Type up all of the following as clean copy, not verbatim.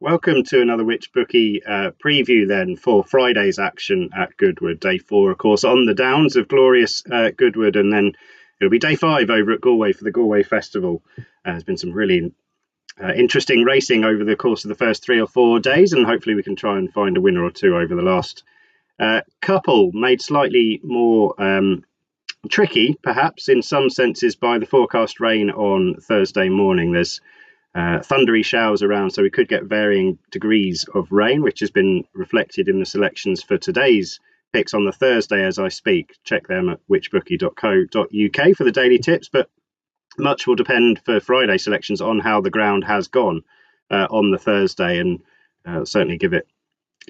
Welcome to another Which Bookie preview then for Friday's action at Goodwood. Day 4, of course, on the downs of glorious Goodwood, and then it'll be day 5 over at Galway for the Galway Festival. There's been some really interesting racing over the course of the first 3 or 4 days, and hopefully we can try and find a winner or two over the last couple, made slightly more tricky, perhaps, in some senses by the forecast rain on Thursday morning. There's thundery showers around, so we could get varying degrees of rain, which has been reflected in the selections for today's picks on the Thursday as I speak. Check them at whichbookie.co.uk for the daily tips, but much will depend for Friday selections on how the ground has gone on the Thursday, and certainly give it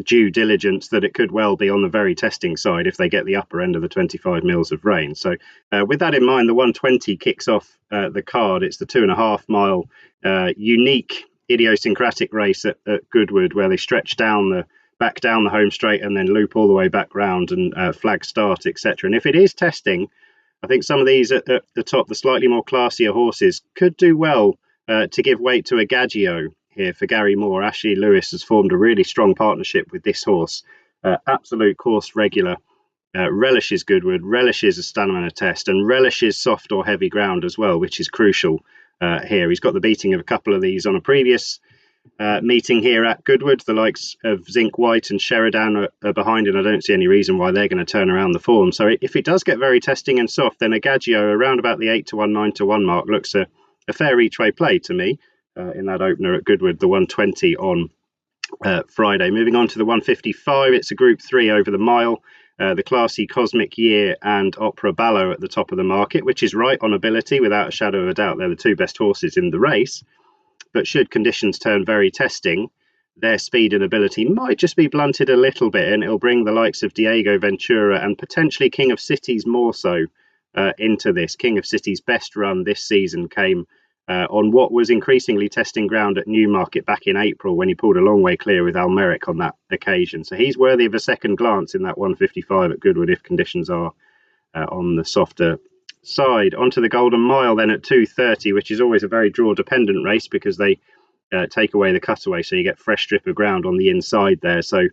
due diligence that it could well be on the very testing side if they get the upper end of the 25 mils of rain. So with that in mind, the 120 kicks off the card. It's the 2.5 mile unique idiosyncratic race at Goodwood, where they stretch back down the home straight and then loop all the way back round and flag start, etc. And if it is testing, I think some of these at the top, the slightly more classier horses, could do well to give weight to a Gaggio here for Gary Moore. Ashley Lewis has formed a really strong partnership with this horse. Absolute course regular, relishes Goodwood, relishes a stamina test, and relishes soft or heavy ground as well, which is crucial here. He's got the beating of a couple of these on a previous meeting here at Goodwood. The likes of Zinc White and Sheridan are behind, and I don't see any reason why they're going to turn around the form. So if it does get very testing and soft, then a Gaggio around about the 8-1, 9-1 mark looks a fair each way play to me. In that opener at Goodwood, the 120 on Friday. Moving on to the 155, it's a Group 3 over the mile. The classy Cosmic Year and Opera Ballo at the top of the market, which is right on ability, without a shadow of a doubt. They're the two best horses in the race. But should conditions turn very testing, their speed and ability might just be blunted a little bit, and it'll bring the likes of Diego Ventura and potentially King of Cities more so into this. King of Cities' best run this season came on what was increasingly testing ground at Newmarket back in April, when he pulled a long way clear with Almeric on that occasion. So he's worthy of a second glance in that 155 at Goodwood if conditions are on the softer side. Onto the Golden Mile then at 2:30, which is always a very draw dependent race because they take away the cutaway, so you get fresh strip of ground on the inside there. So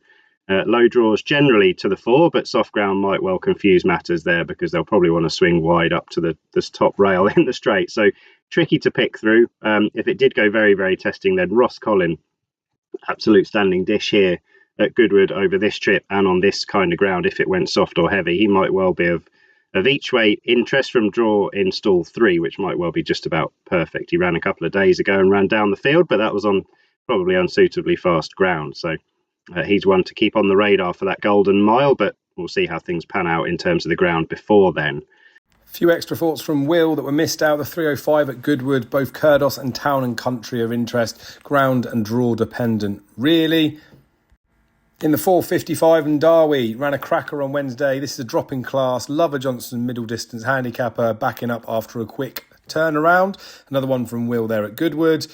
low draws generally to the fore, but soft ground might well confuse matters there because they'll probably want to swing wide up to the top rail in the straight. So tricky to pick through. If it did go very, very testing, then Ross Collin, absolute standing dish here at Goodwood over this trip and on this kind of ground. If it went soft or heavy, he might well be of each way interest from draw in stall 3, which might well be just about perfect. He ran a couple of days ago and ran down the field, but that was on probably unsuitably fast ground. So he's one to keep on the radar for that Golden Mile, but we'll see how things pan out in terms of the ground before then. A few extra thoughts from Will that were missed out. The 305 at Goodwood, both Kurdos and Town and Country are interest, ground and draw dependent, really. In the 455 and Darwy, ran a cracker on Wednesday. This is a drop-in class. Lover Johnson, middle distance handicapper, backing up after a quick turnaround. Another one from Will there at Goodwood.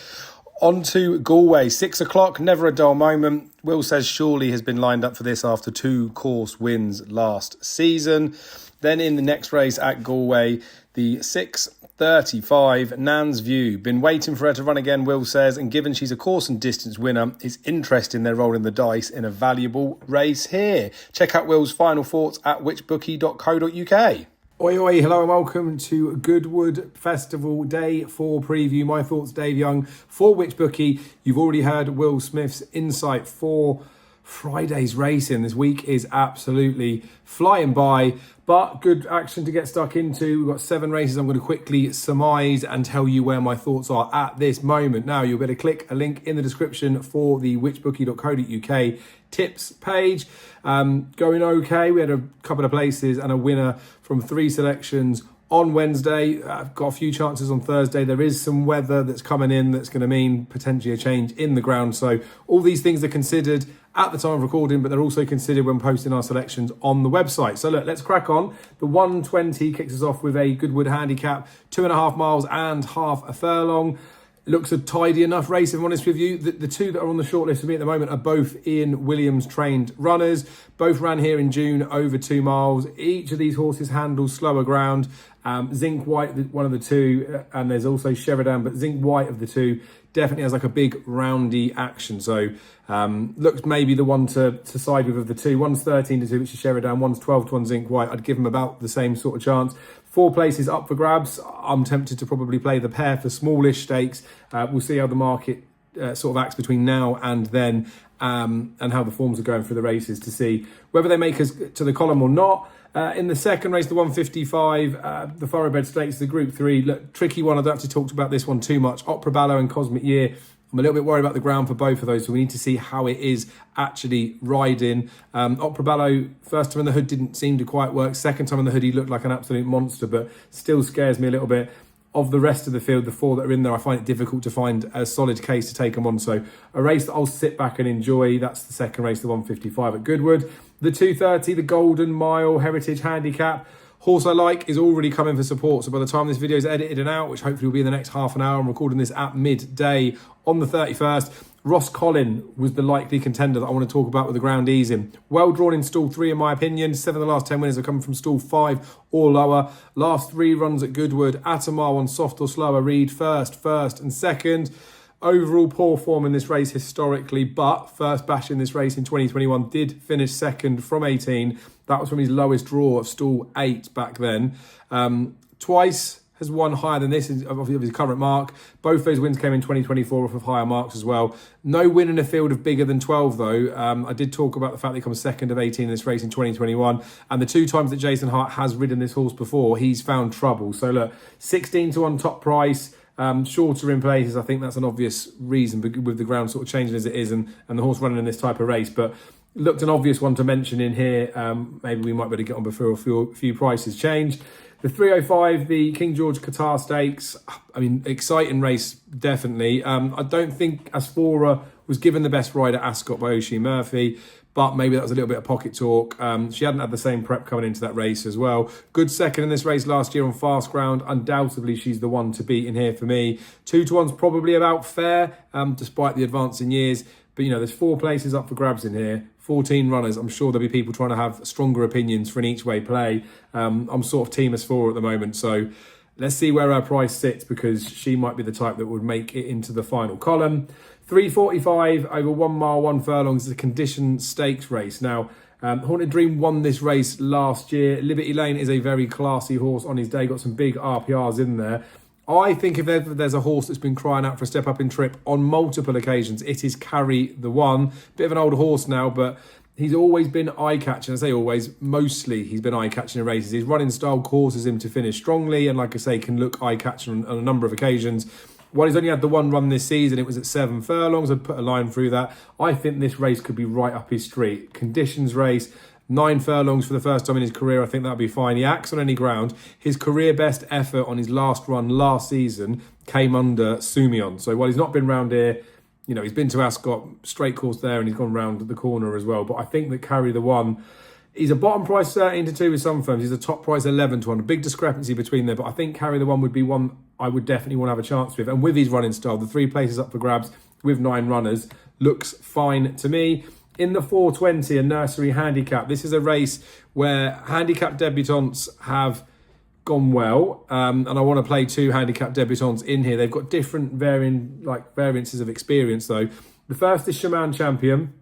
On to Galway, 6 o'clock, never a dull moment. Will says Shawley has been lined up for this after 2 course wins last season. Then in the next race at Galway, the 6:35, Nan's View. Been waiting for her to run again, Will says, and given she's a course and distance winner, it's interesting they're rolling the dice in a valuable race here. Check out Will's final thoughts at whichbookie.co.uk. Oi, oi, hello and welcome to Goodwood Festival Day 4 preview. My thoughts, Dave Young, for Which Bookie. You've already heard Will Smith's insight for Friday's racing. This week is absolutely flying by, but good action to get stuck into. We've got 7 races. I'm going to quickly surmise and tell you where my thoughts are at this moment. Now, you'll better click a link in the description for the whichbookie.co.uk tips page. Going okay. We had a couple of places and a winner from 3 selections on Wednesday. I've got a few chances on Thursday. There is some weather that's coming in that's going to mean potentially a change in the ground. So all these things are considered at the time of recording, but they're also considered when posting our selections on the website. So look, let's crack on. The 120 kicks us off with a Goodwood handicap, 2.5 miles and half a furlong. Looks a tidy enough race, if I'm honest with you. The 2 that are on the shortlist for me at the moment are both Ian Williams trained runners. Both ran here in June over 2 miles. Each of these horses handles slower ground. Zinc White, one of the 2, and there's also Sheridan, but Zinc White of the 2 definitely has like a big roundy action. So looks maybe the one to side with of the two. One's 13-2, which is Sheridan. One's 12-1 Zinc White. I'd give them about the same sort of chance. 4 places up for grabs. I'm tempted to probably play the pair for smallish stakes. We'll see how the market sort of acts between now and then, and how the forms are going for the races to see whether they make us to the column or not. In the second race, the 155, the Thoroughbred Stakes, the Group 3, look, tricky one. I don't actually talk about this one too much. Opera Ballo and Cosmic Year. I'm a little bit worried about the ground for both of those, so we need to see how it is actually riding. Opera Ballo, first time in the hood, didn't seem to quite work. Second time in the hood, he looked like an absolute monster, but still scares me a little bit. Of the rest of the field, the 4 that are in there, I find it difficult to find a solid case to take them on. So a race that I'll sit back and enjoy. That's the second race, the 155 at Goodwood. The 230, the Golden Mile Heritage Handicap. Horse I like is already coming for support. So by the time this video is edited and out, which hopefully will be in the next half an hour, I'm recording this at midday on the 31st. Ross Collin was the likely contender that I want to talk about with the ground easing. Well drawn in stall 3 in my opinion. 7 of the last 10 winners have come from stall 5 or lower. Last 3 runs at Goodwood. Atamar on soft or slower. Reed first and second. Overall poor form in this race historically, but first bash in this race in 2021 did finish second from 18. That was from his lowest draw of stall 8 back then. Twice has won higher than this of his current mark. Both those wins came in 2024 off of higher marks as well. No win in a field of bigger than 12 though. I did talk about the fact that he comes second of 18 in this race in 2021. And the 2 times that Jason Hart has ridden this horse before, he's found trouble. So look, 16-1 top price. Shorter in places, I think that's an obvious reason with the ground sort of changing as it is and the horse running in this type of race. But looked an obvious one to mention in here. Maybe we might be able to get on before a few prices change. The 305, the King George Qatar Stakes. I mean, exciting race, definitely. I don't think Asphora was given the best ride at Ascot by Oisin Murphy, but maybe that was a little bit of pocket talk. She hadn't had the same prep coming into that race as well. Good second in this race last year on fast ground. Undoubtedly, she's the one to beat in here for me. 2-1's probably about fair, despite the advance in years. But, you know, there's 4 places up for grabs in here. 14 runners. I'm sure there'll be people trying to have stronger opinions for an each way play. I'm sort of team S4 at the moment. So let's see where her price sits, because she might be the type that would make it into the final column. 345 over 1 mile, 1 furlong is a condition stakes race. Now, Haunted Dream won this race last year. Liberty Lane is a very classy horse on his day. Got some big RPRs in there. I think if ever there's a horse that's been crying out for a step up in trip on multiple occasions, it is Carry the One. Bit of an old horse now, but he's always been eye-catching. I say always, mostly he's been eye-catching in races. His running style causes him to finish strongly and, like I say, can look eye-catching on a number of occasions. While he's only had the 1 run this season, it was at 7 furlongs. I'd put a line through that. I think this race could be right up his street. Conditions race. 9 furlongs for the first time in his career. I think that'll be fine. He acts on any ground. His career best effort on his last run last season came under Sumion. So while he's not been round here, you know, he's been to Ascot, straight course there, and he's gone round the corner as well. But I think that Carry the One, he's a bottom price 13-2 with some firms. He's a top price 11-1. A big discrepancy between them. But I think Carry the One would be one I would definitely want to have a chance with. And with his running style, the 3 places up for grabs with 9 runners looks fine to me. In the 420, a nursery handicap. This is a race where handicap debutants have gone well, and I want to play 2 handicap debutants in here. They've got different variances of experience though. The first is Shaman Champion.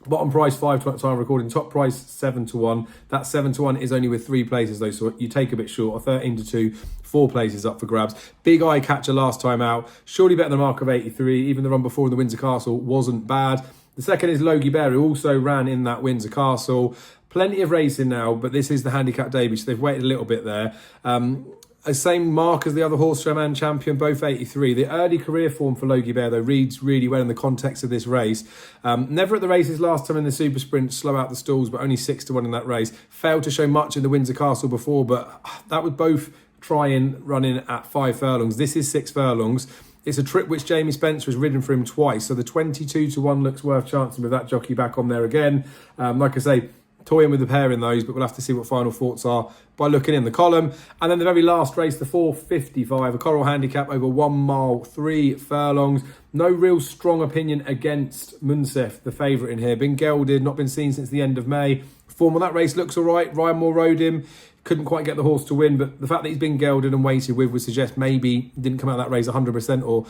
Bottom price 5 to time recording. Top price 7-1. That 7-1 is only with 3 places though, so you take a bit short. A 13-2, 4 places up for grabs. Big eye catcher last time out. Surely better than the mark of 83. Even the run before in the Windsor Castle wasn't bad. The second is Logie Bear, who also ran in that Windsor Castle. Plenty of racing now, but this is the handicap debut, so they've waited a little bit there. Same mark as the other horse, Shaman Champion, both 83. The early career form for Logie Bear, though, reads really well in the context of this race. Never at the races last time in the Super Sprint, slow out the stalls, but only 6-1 in that race. Failed to show much in the Windsor Castle before, but that would both try and run in at 5 furlongs. This is 6 furlongs. It's a trip which Jamie Spencer has ridden for him twice, so the 22-1 looks worth chancing with that jockey back on there again. Like I say, toying with the pair in those, but we'll have to see what final thoughts are by looking in the column. And then the very last race, the 4:55, a Coral handicap over 1 mile, 3 furlongs. No real strong opinion against Munsef, the favourite in here. Been gelded, not been seen since the end of May. Form on that race looks all right. Ryan Moore rode him. Couldn't quite get the horse to win, but the fact that he's been gelded and weighted with would suggest maybe didn't come out of that race 100%, or,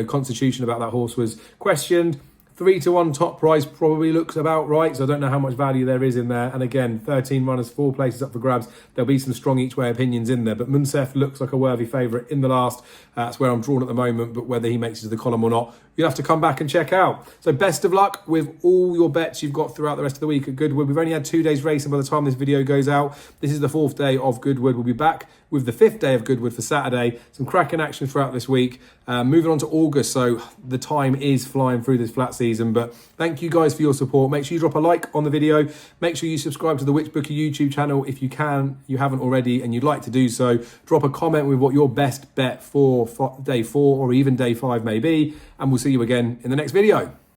constitution about that horse was questioned. 3-1 top price probably looks about right, so I don't know how much value there is in there. And again, 13 runners, 4 places up for grabs. There'll be some strong each way opinions in there, but Munsef looks like a worthy favourite in the last. That's where I'm drawn at the moment, but whether he makes it to the column or not, you'll have to come back and check out. So best of luck with all your bets you've got throughout the rest of the week at Goodwood. We've only had 2 days racing by the time this video goes out. This is the 4th day of Goodwood. We'll be back with the 5th day of Goodwood for Saturday. Some cracking action throughout this week. Moving on to August, so the time is flying through this flat season, but thank you guys for your support. Make sure you drop a like on the video. Make sure you subscribe to the Whichbookie YouTube channel if you haven't already and you'd like to do so. Drop a comment with what your best bet for day 4 or even day 5 may be, and we'll see you again in the next video.